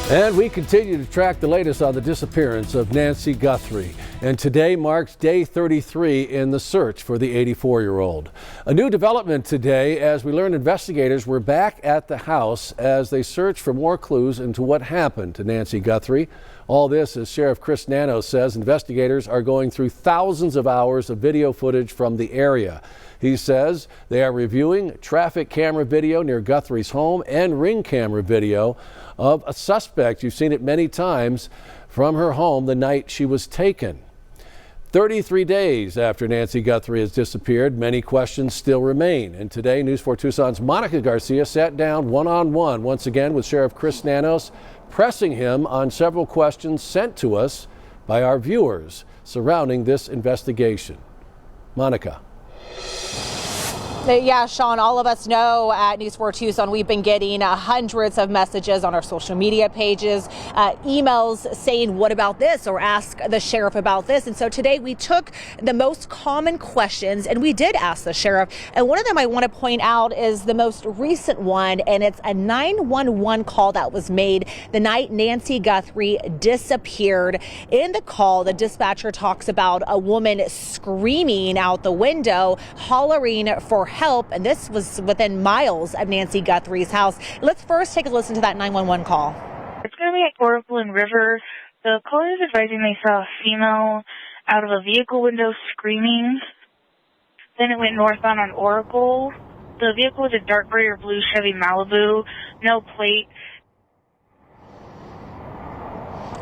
And we continue to track the latest on the disappearance of Nancy Guthrie. And today marks day 33 in the search for the 84-year-old. A new development today as we learn investigators were back at the house as they search for more clues into what happened to Nancy Guthrie. All this, as Sheriff Chris Nanos says, investigators are going through thousands of hours of video footage from the area. He says they are reviewing traffic camera video near Guthrie's home and ring camera video of a suspect. You've seen it many times from her home the night she was taken. 33 days after Nancy Guthrie has disappeared, many questions still remain. And today, News 4 Tucson's Monica Garcia sat down one-on-one once again with Sheriff Chris Nanos, pressing him on several questions sent to us by our viewers surrounding this investigation. Monica. Yeah, Sean, all of us know at News 4 Tucson we've been getting hundreds of messages on our social media pages, emails saying, what about this? Or ask the sheriff about this. And so today we took the most common questions and we did ask the sheriff. And one of them I want to point out is the most recent one, and it's a 911 call that was made the night Nancy Guthrie disappeared. In the call, the dispatcher talks about a woman screaming out the window, hollering for help, and this was within miles of Nancy Guthrie's house. Let's first take a listen to that 911 call. It's going to be at Oracle and River. The caller is advising they saw a female out of a vehicle window screaming. Then it went northbound on Oracle. The vehicle was a dark gray or blue Chevy Malibu, no plate.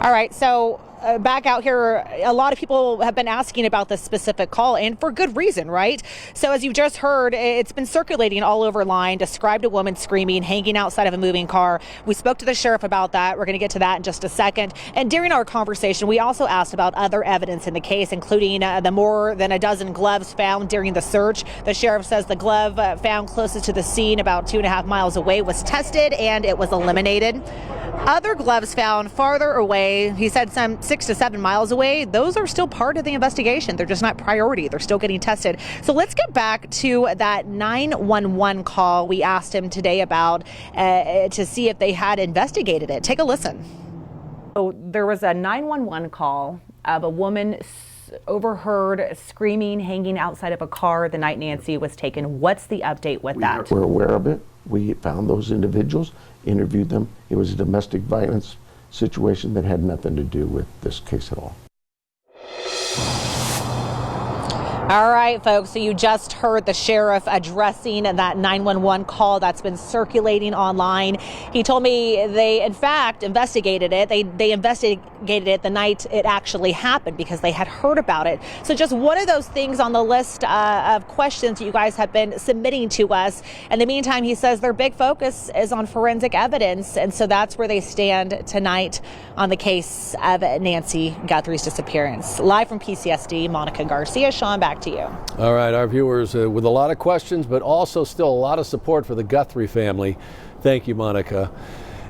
All right, so back out here, a lot of people have been asking about this specific call, and for good reason, right? So as you just heard, it's been circulating all over line, described a woman screaming, hanging outside of a moving car. We spoke to the sheriff about that. We're going to get to that in just a second. And during our conversation, we also asked about other evidence in the case, including the more than a dozen gloves found during the search. The sheriff says the glove found closest to the scene, about 2.5 miles away, was tested and it was eliminated. Other gloves found farther away, he said some 6 to 7 miles away, those are still part of the investigation. They're just not priority. They're still getting tested. So let's get back to that 911 call we asked him today about to see if they had investigated it. Take a listen. So there was a 911 call of a woman overheard screaming, hanging outside of a car the night Nancy was taken. What's the update with that? We're aware of it. We found those individuals, interviewed them. It was a domestic violence situation that had nothing to do with this case at all. All right, folks, so you just heard the sheriff addressing that 911 call that's been circulating online. He told me they, in fact, investigated it. They investigated it the night it actually happened because they had heard about it. So just one of those things on the list of questions that you guys have been submitting to us. In the meantime, he says their big focus is on forensic evidence, and so that's where they stand tonight on the case of Nancy Guthrie's disappearance. Live from PCSD, Monica Garcia. Sean, back to you. All right, our viewers with a lot of questions, but also still a lot of support for the Guthrie family. Thank you, Monica.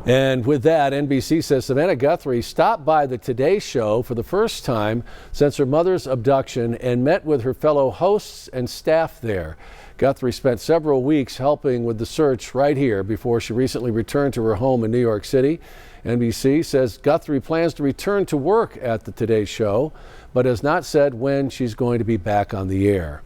And with that, NBC says Savannah Guthrie stopped by the Today Show for the first time since her mother's abduction and met with her fellow hosts and staff there. Guthrie spent several weeks helping with the search right here before she recently returned to her home in New York City. NBC says Guthrie plans to return to work at the Today Show, but has not said when she's going to be back on the air.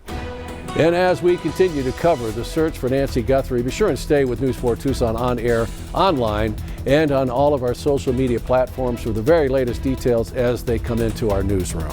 And as we continue to cover the search for Nancy Guthrie, be sure and stay with News 4 Tucson on air, online, and on all of our social media platforms for the very latest details as they come into our newsroom.